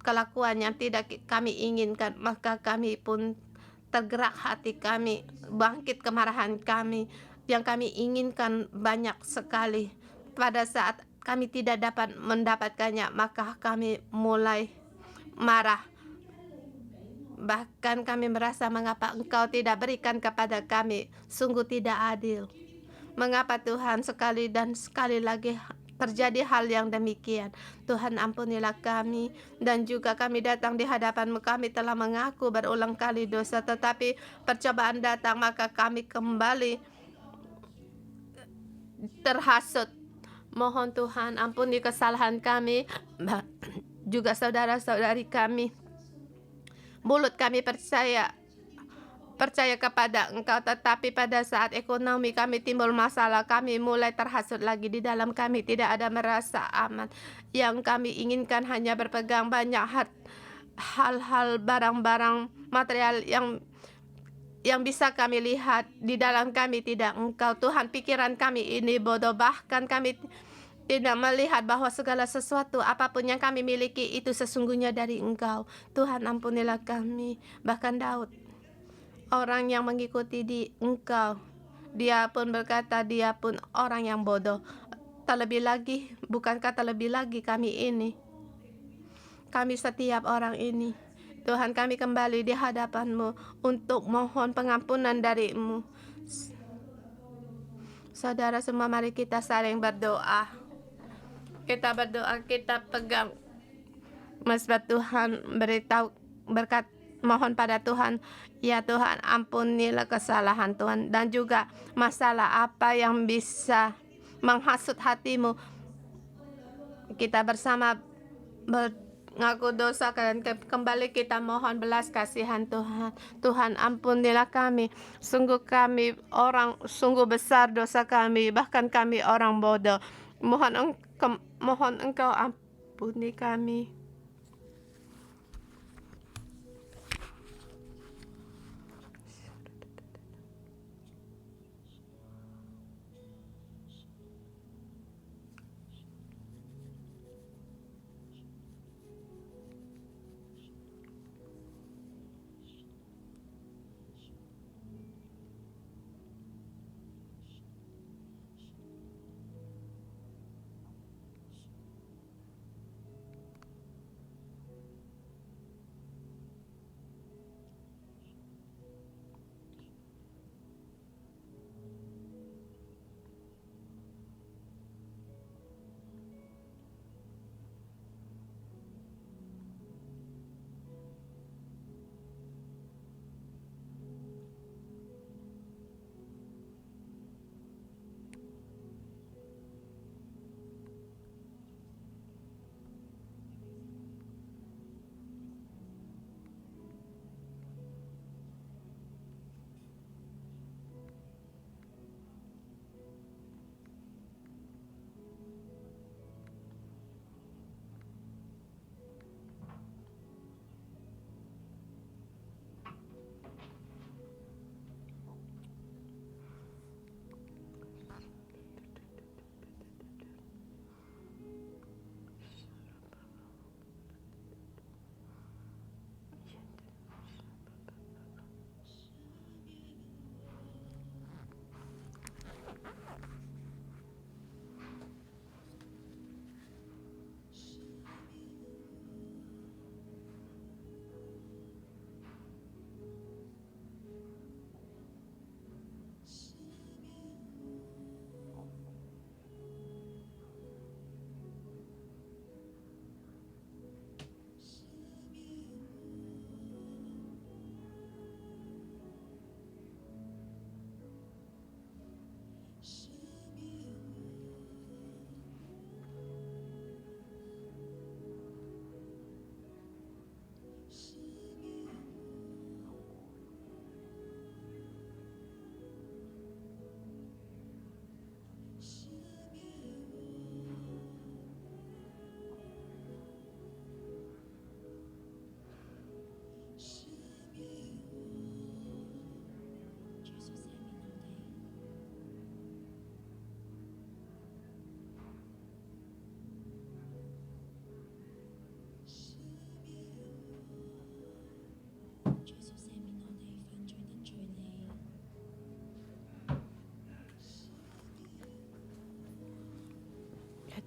kelakuan yang tidak kami inginkan, maka kami pun tergerak, hati kami bangkit, kemarahan kami yang kami inginkan banyak sekali. Pada saat kami tidak dapat mendapatkannya, maka kami mulai marah. Bahkan kami merasa, mengapa Engkau tidak berikan kepada kami? Sungguh tidak adil. Mengapa Tuhan sekali dan sekali lagi terjadi hal yang demikian? Tuhan, ampunilah kami. Dan juga kami datang di hadapan-Mu, kami telah mengaku berulang kali dosa, tetapi percobaan datang, maka kami kembali terhasut. Mohon Tuhan ampuni kesalahan kami, juga saudara-saudari kami. Mulut kami percaya kepada Engkau, tetapi pada saat ekonomi kami timbul masalah, kami mulai terhasut lagi. Di dalam kami tidak ada merasa aman. Yang kami inginkan hanya berpegang banyak hal-hal, barang-barang material yang bisa kami lihat. Di dalam kami tidak Engkau. Tuhan, pikiran kami ini bodoh, bahkan kami tidak melihat bahwa segala sesuatu, apapun yang kami miliki, itu sesungguhnya dari Engkau. Tuhan, ampunilah kami. Bahkan Daud, orang yang mengikuti Engkau, dia pun berkata, dia pun orang yang bodoh. Terlebih lagi, bukankah terlebih lagi kami ini? Kami setiap orang ini. Tuhan, kami kembali di hadapan-Mu untuk mohon pengampunan dari-Mu. Saudara semua, mari kita saling berdoa. Kita berdoa, kita pegang mesbah Tuhan, beritahu berkat, mohon pada Tuhan. Ya Tuhan, ampunilah kesalahan Tuhan, dan juga masalah apa yang bisa menghasut hati-Mu. Kita bersama mengaku dosa, dan kembali kita mohon belas kasihan Tuhan. Tuhan, ampunilah kami. Sungguh kami sungguh besar dosa kami, bahkan kami orang bodoh. Mohon Engkau ampuni kami.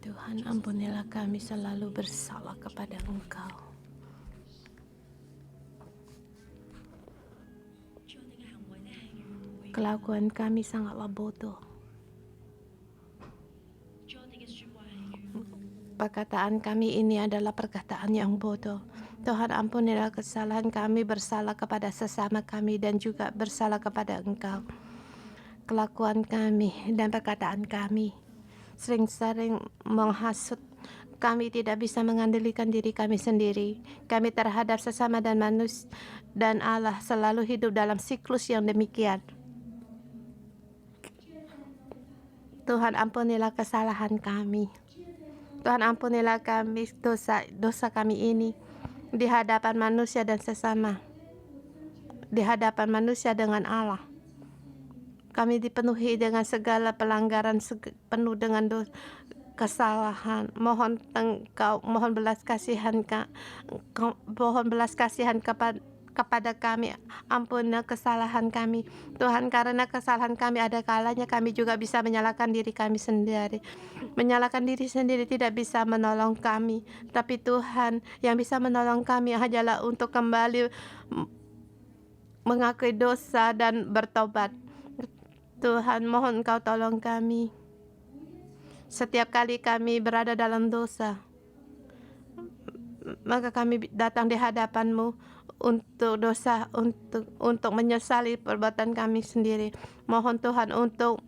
Tuhan, ampunilah kami selalu bersalah kepada Engkau. Kelakuan kami sangatlah bodoh. Perkataan kami ini adalah perkataan yang bodoh. Tuhan, ampunilah kesalahan kami, bersalah kepada sesama kami dan juga bersalah kepada Engkau. Kelakuan kami dan perkataan kami sering-sering menghasut. Kami tidak bisa mengandalkan diri kami sendiri. Kami terhadap sesama dan manusia dan Allah selalu hidup dalam siklus yang demikian. Tuhan, ampunilah kesalahan kami. Tuhan, ampunilah kami dosa kami ini di hadapan manusia dan sesama, di hadapan manusia dengan Allah. Kami dipenuhi dengan segala pelanggaran, penuh dengan kesalahan. Mohon Engkau, mohon belas kasihan kepada kami. Ampunilah kesalahan kami, Tuhan, karena kesalahan kami ada kalanya kami juga bisa menyalahkan diri kami sendiri. Menyalahkan diri sendiri tidak bisa menolong kami, tapi Tuhan yang bisa menolong kami hanyalah untuk kembali mengakui dosa dan bertobat. Tuhan, mohon Engkau tolong kami. Setiap kali kami berada dalam dosa, maka kami datang di hadapan-Mu untuk dosa, untuk menyesali perbuatan kami sendiri. Mohon Tuhan untuk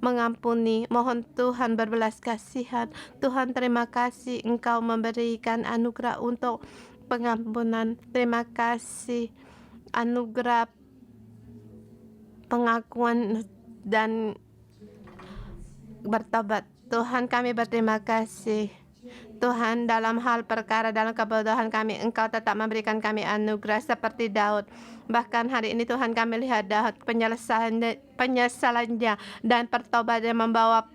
mengampuni, mohon Tuhan berbelas kasihan. Tuhan, terima kasih Engkau memberikan anugerah untuk pengampunan. Terima kasih anugerah pengakuan dan bertobat. Tuhan, kami berterima kasih. Tuhan, dalam hal perkara dalam kebodohan kami, Engkau tetap memberikan kami anugerah seperti Daud. Bahkan hari ini Tuhan, kami lihat Daud penyesalannya dan pertobatannya membawa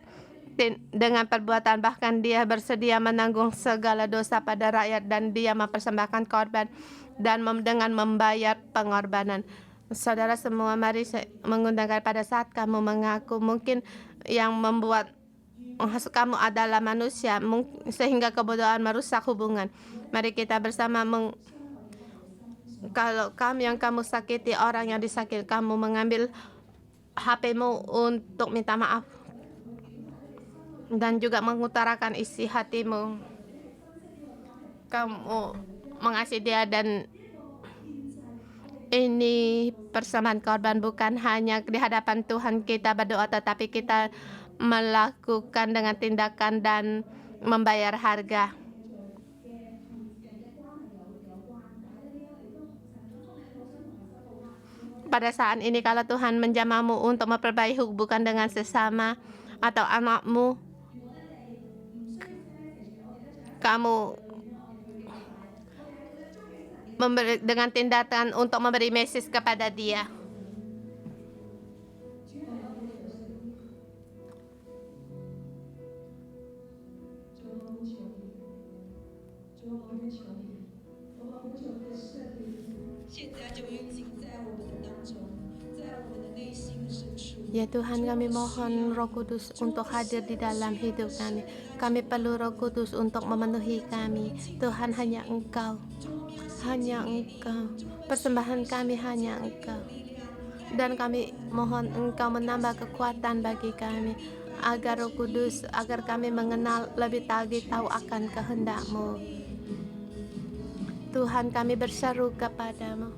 dengan perbuatan, bahkan dia bersedia menanggung segala dosa pada rakyat dan dia mempersembahkan korban dan dengan membayar pengorbanan. Saudara semua, mari mengundang pada saat kamu mengaku mungkin yang membuat kamu adalah manusia sehingga kebodohan merusak hubungan. Mari kita bersama kalau kamu sakiti orang yang disakiti, kamu mengambil HP-mu untuk minta maaf dan juga mengutarakan isi hatimu. Kamu mengasihi dia dan ini persembahan korban bukan hanya di hadapan Tuhan kita berdoa, tetapi kita melakukan dengan tindakan dan membayar harga. Pada saat ini kalau Tuhan menjamahmu untuk memperbaiki hubungan dengan sesama atau anakmu, kamu dengan tindakan untuk memberi message kepada dia. Ya Tuhan, kami mohon Roh Kudus untuk hadir di dalam hidup kami. Kami perlu Roh Kudus untuk memenuhi kami. Tuhan, hanya Engkau. Hanya Engkau. Persembahan kami hanya Engkau. Dan kami mohon Engkau menambah kekuatan bagi kami, agar Roh Kudus, agar kami mengenal lebih tahu akan kehendak-Mu. Tuhan, kami berseru kepadamu.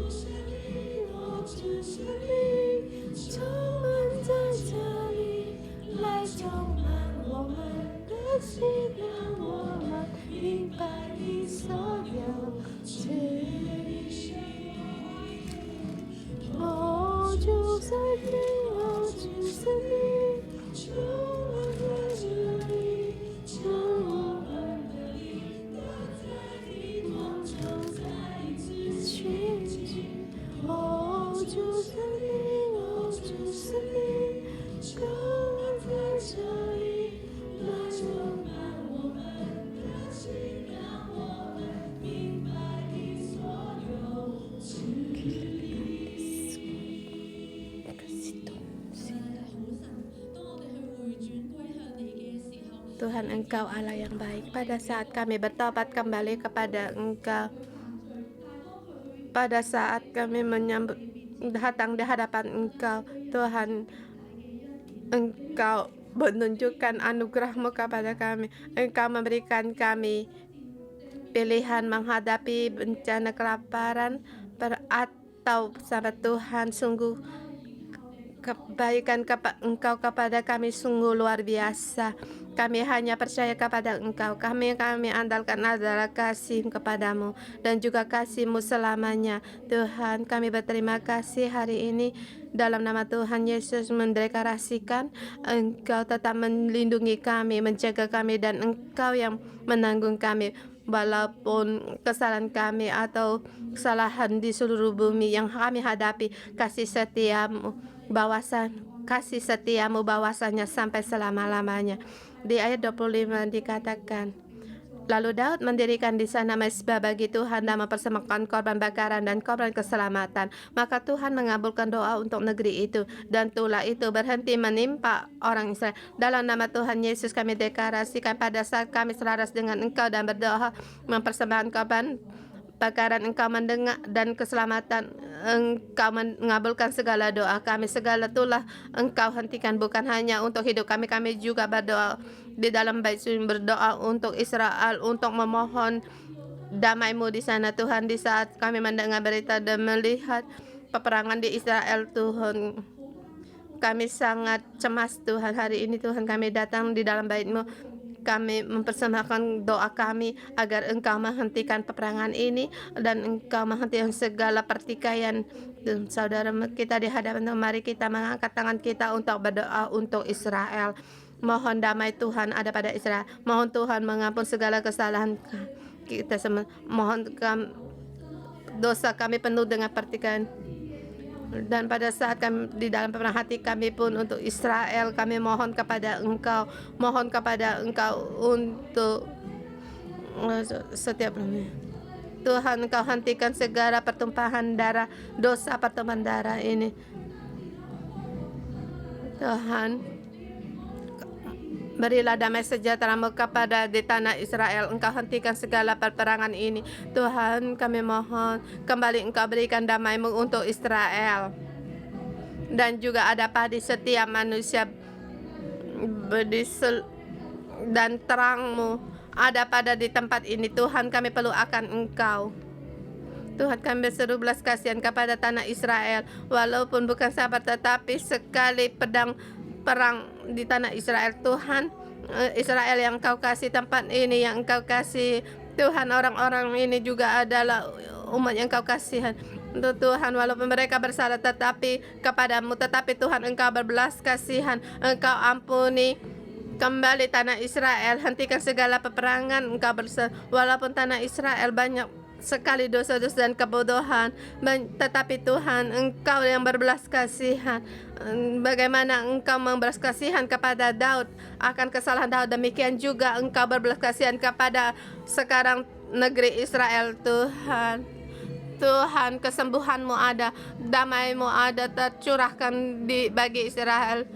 主生命充满在这里，来充满我们的心，让我们明白你所有旨意。哦，主生命，哦，主生命，充满在这里，让我们的灵在你梦中再一次群聚。哦，主生命，哦，主生命，充满在这里，来充满我们的心，让我们明白你所有旨意。Tuhan, Engkau Allah yang baik. Pada saat kami bertobat kembali kepada Engkau, pada saat kami datang di hadapan Engkau, Tuhan, Engkau menunjukkan anugerah-Mu kepada kami. Engkau memberikan kami pilihan menghadapi bencana kelaparan atau sahabat Tuhan, sungguh kebaikan Engkau kepada kami sungguh luar biasa. Kami hanya percaya kepada Engkau. Kami andalkan adalah kasih kepadamu dan juga kasih-Mu selamanya. Tuhan, kami berterima kasih hari ini dalam nama Tuhan Yesus mendeklarasikan Engkau tetap melindungi kami, menjaga kami, dan Engkau yang menanggung kami. Walaupun kesalahan kami atau kesalahan di seluruh bumi yang kami hadapi, kasih setiamu bahwasanya sampai selama-lamanya. Di ayat 25 dikatakan, lalu Daud mendirikan di sana mezbah bagi Tuhan dan mempersembahkan korban bakaran dan korban keselamatan. Maka Tuhan mengabulkan doa untuk negeri itu, dan tulah itu berhenti menimpa orang Israel. Dalam nama Tuhan Yesus kami deklarasikan pada saat kami selaras dengan Engkau dan berdoa mempersembahkan korban bakaran, Engkau mendengar, dan keselamatan Engkau mengabulkan segala doa kami. Segala tulah Engkau hentikan, bukan hanya untuk hidup kami. Kami juga berdoa di dalam bait suci, berdoa untuk Israel, untuk memohon damai-Mu di sana Tuhan. Di saat kami mendengar berita dan melihat peperangan di Israel Tuhan, kami sangat cemas Tuhan. Hari ini Tuhan kami datang di dalam bait-Mu. Kami mempersembahkan doa kami agar Engkau menghentikan peperangan ini dan Engkau menghentikan segala pertikaian saudara kita di hadapan. Mari kita mengangkat tangan kita untuk berdoa untuk Israel. Mohon damai Tuhan ada pada Israel. Mohon Tuhan mengampun segala kesalahan kita semua. Mohon dosa kami penuh dengan pertikaian. Dan pada saat kami di dalam peperangan hati kami pun untuk Israel, kami mohon kepada Engkau untuk setiap Tuhan, Engkau hentikan segala pertumpahan darah, dosa pertumpahan darah ini Tuhan. Berilah damai sejahtera-Mu kepada di tanah Israel. Engkau hentikan segala peperangan ini. Tuhan, kami mohon kembali Engkau berikan damai-Mu untuk Israel. Dan juga ada pada setiap manusia dan terang-Mu ada pada di tempat ini. Tuhan, kami perlu akan Engkau. Tuhan, kami berseru belas kasihan kepada tanah Israel. Walaupun bukan sabar, tetapi sekali pedang perang di tanah Israel. Tuhan, Israel yang Engkau kasih tempat ini, yang Engkau kasih Tuhan, orang-orang ini juga adalah umat yang Engkau kasihan. Tuhan, walaupun mereka bersalah tetapi kepadamu, tetapi Tuhan Engkau berbelas kasihan. Engkau ampuni kembali tanah Israel, hentikan segala peperangan. Engkau walaupun tanah Israel banyak sekali dosa-dosa dan kebodohan, tetapi Tuhan Engkau yang berbelas kasihan. Bagaimana Engkau membelas kasihan kepada Daud akan kesalahan Daud, demikian juga Engkau berbelas kasihan kepada sekarang negeri Israel. Tuhan, Tuhan, kesembuhan-Mu ada, damai-Mu ada, tercurahkan bagi Israel.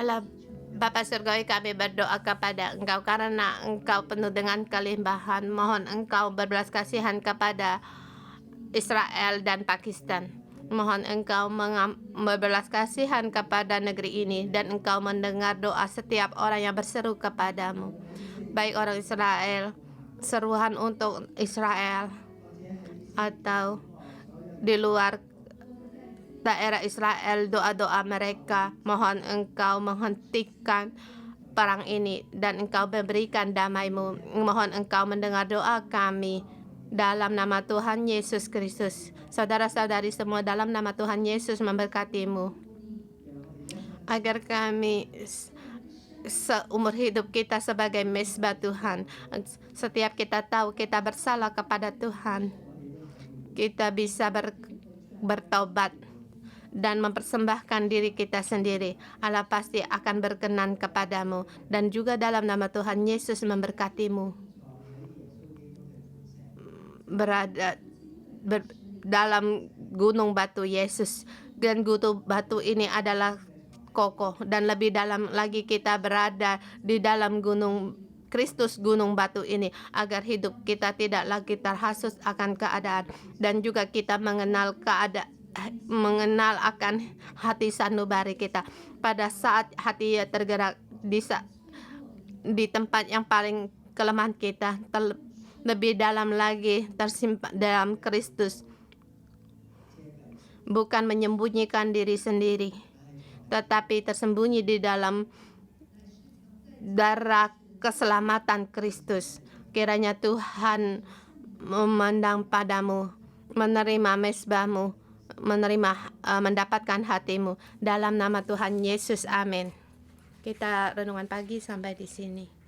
Allah Bapa Surgawi, kami berdoa kepada Engkau karena Engkau penuh dengan kelimpahan. Mohon Engkau berbelas kasihan kepada Israel dan Pakistan. Mohon Engkau berbelas kasihan kepada negeri ini, dan Engkau mendengar doa setiap orang yang berseru kepadamu. Baik orang Israel, seruan untuk Israel, atau di luar daerah Israel, doa-doa mereka. Mohon Engkau menghentikan perang ini, dan Engkau memberikan damai-Mu. Mohon Engkau mendengar doa kami. Dalam nama Tuhan Yesus Kristus, saudara-saudari semua, dalam nama Tuhan Yesus memberkatimu. Agar kami seumur hidup kita sebagai mesbah Tuhan, setiap kita tahu kita bersalah kepada Tuhan, kita bisa bertobat dan mempersembahkan diri kita sendiri. Allah pasti akan berkenan kepadamu, dan juga dalam nama Tuhan Yesus memberkatimu. Berada dalam gunung batu Yesus, dan gunung batu ini adalah kokoh, dan lebih dalam lagi kita berada di dalam gunung Kristus, gunung batu ini, agar hidup kita tidak lagi terhasut akan keadaan, dan juga kita mengenal akan hati sanubari kita. Pada saat hati tergerak di tempat yang paling kelemahan kita, lebih dalam lagi tersimpan dalam Kristus, bukan menyembunyikan diri sendiri, tetapi tersembunyi di dalam darah keselamatan Kristus. Kiranya Tuhan memandang padamu, menerima mesbahmu, mendapatkan hatimu. Dalam nama Tuhan Yesus, amin. Kita renungan pagi sampai di sini.